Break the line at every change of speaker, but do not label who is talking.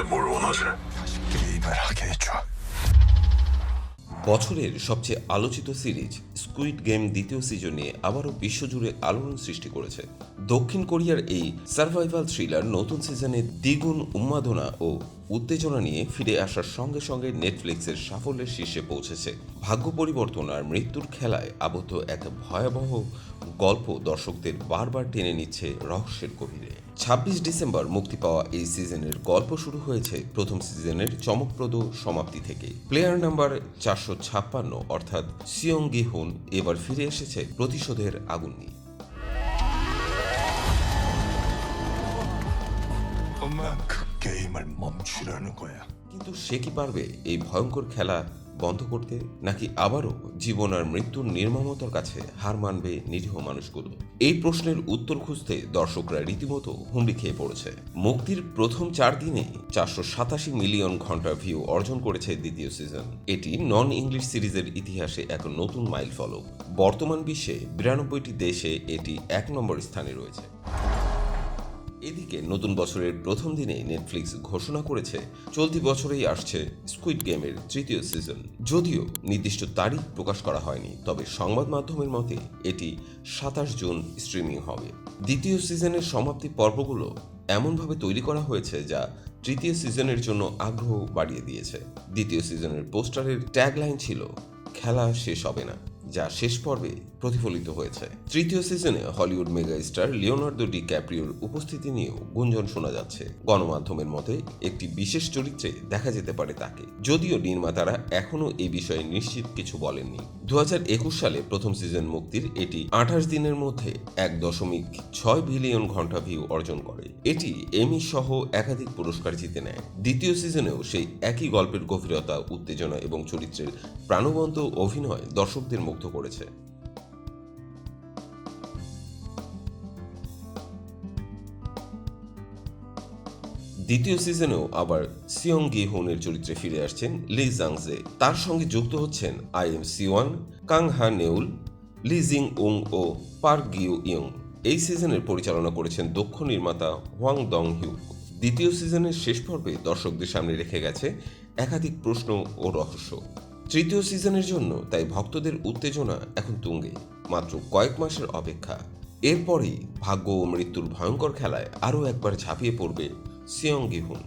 나한테 뭘 원하지?
다시 게임을 하게 해줘.
বছরের সবচেয়ে আলোচিত সিরিজ স্কুইড গেম দ্বিতীয় সিজন নিয়ে আবারও বিশ্বজুড়ে আলোড়ন সৃষ্টি করেছে। দক্ষিণ কোরিয়ার এই সার্ভাইভাল থ্রিলার নতুন সিজনে দ্বিগুণ উন্মাদনা ও উত্তেজনা নিয়ে ফিরে আসার সঙ্গে সঙ্গে নেটফ্লিক্সের সাফল্যের শীর্ষে পৌঁছেছে। ভাগ্য পরিবর্তন আর মৃত্যুর খেলায় আবদ্ধ এক ভয়াবহ গল্প দর্শকদের বারবার টেনে নিচ্ছে রহস্যের গভীরে। ২৬ ডিসেম্বর মুক্তি পাওয়া এই সিজনের গল্প শুরু হয়েছে প্রথম সিজনের চমকপ্রদ সমাপ্তি থেকে। প্লেয়ার নাম্বার ৪৫৬ অর্থাৎ সিয়ং গি হুন এবার ফিরে এসেছে প্রতিশোধের আগুন নিয়ে।
난 그 게임을 멈추려는 거야.
কিন্তু সে কি পারবে এই ভয়ঙ্কর খেলা বন্ধ করতে, নাকি আবারও জীবন আর মৃত্যুর নির্মমতার কাছে হার মানবে নিরীহ মানুষগুলো? এই প্রশ্নের উত্তর খুঁজতে দর্শকরা রীতিমতো হুমড়ি খেয়ে পড়েছে। মুক্তির প্রথম ৪ দিনে ৪৮৭ মিলিয়ন ঘন্টা ভিউ অর্জন করেছে দ্বিতীয় সিজন। এটি নন ইংলিশ সিরিজের ইতিহাসে এক নতুন মাইল ফলক। বর্তমান বিশ্বে ৯২টি দেশে এটি ১ নম্বর স্থানে রয়েছে। এদিকে নতুন বছরের প্রথম দিনে নেটফ্লিক্স ঘোষণা করেছে চলতি বছরেই আসছে স্কুইড গেমের তৃতীয় সিজন। যদিও নির্দিষ্ট তারিখ প্রকাশ করা হয়নি, তবে সংবাদ মাধ্যমের মতে এটি ২৭ জুন স্ট্রিমিং হবে। দ্বিতীয় সিজনের সমাপ্তি পর্বগুলো এমনভাবে তৈরি করা হয়েছে যা তৃতীয় সিজনের জন্য আগ্রহ বাড়িয়ে দিয়েছে। দ্বিতীয় সিজনের পোস্টারের ট্যাগলাইন ছিল খেলা শেষ হবে না, যা শেষ পর্বে প্রতিফলিত হয়েছে। তৃতীয় সিজনে Hollywood mega star Leonardo di ক্যাপ্রিওর উপস্থিতি নিয়েও গুঞ্জন শোনা যাচ্ছে। গণমাধ্যমের মতে একটি বিশেষ চরিত্রে দেখা যেতে পারে তাকে, যদিও নির্মাতারা এখনও এই বিষয়ে নিশ্চিত কিছু বলেননি। ২০২১ সালে প্রথম সিজন মুক্তির এটি ২৮ দিনের মধ্যে ১.৬ বিলিয়ন ঘন্টা ভিউ অর্জন করে। এটি এমি সহ একাধিক পুরস্কার জিতে নেয়। দ্বিতীয় সিজনেও সেই একই গল্পের গভীরতা, উত্তেজনা এবং চরিত্রের প্রাণবন্ত অভিনয় দর্শকদের মুগ্ধ করেছে। দ্বিতীয় সিজনেও আবার সিয়ং গি হুনের চরিত্রে ফিরে আসছেন লি জাংজে। তার সঙ্গে যুক্ত হচ্ছেন আইএম সিওয়ান, কাং হা নেউল, লি জিং উং ও পার্ক গিউ ইয়ং। এই সিজনের পরিচালনা করেছেন দক্ষ নির্মাতা হোয়াং দং হিউ। দ্বিতীয় সিজনের শেষ পর্বে দর্শকদের সামনে রেখে গেছে একাধিক প্রশ্ন ও রহস্য। তৃতীয় সিজনের জন্য তাই ভক্তদের উত্তেজনা এখন তুঙ্গে। মাত্র কয়েক মাসের অপেক্ষা, এরপরেই ভাগ্য ও মৃত্যুর ভয়ঙ্কর খেলায় আরও একবার ঝাঁপিয়ে পড়বে সিয়ং গি হুন।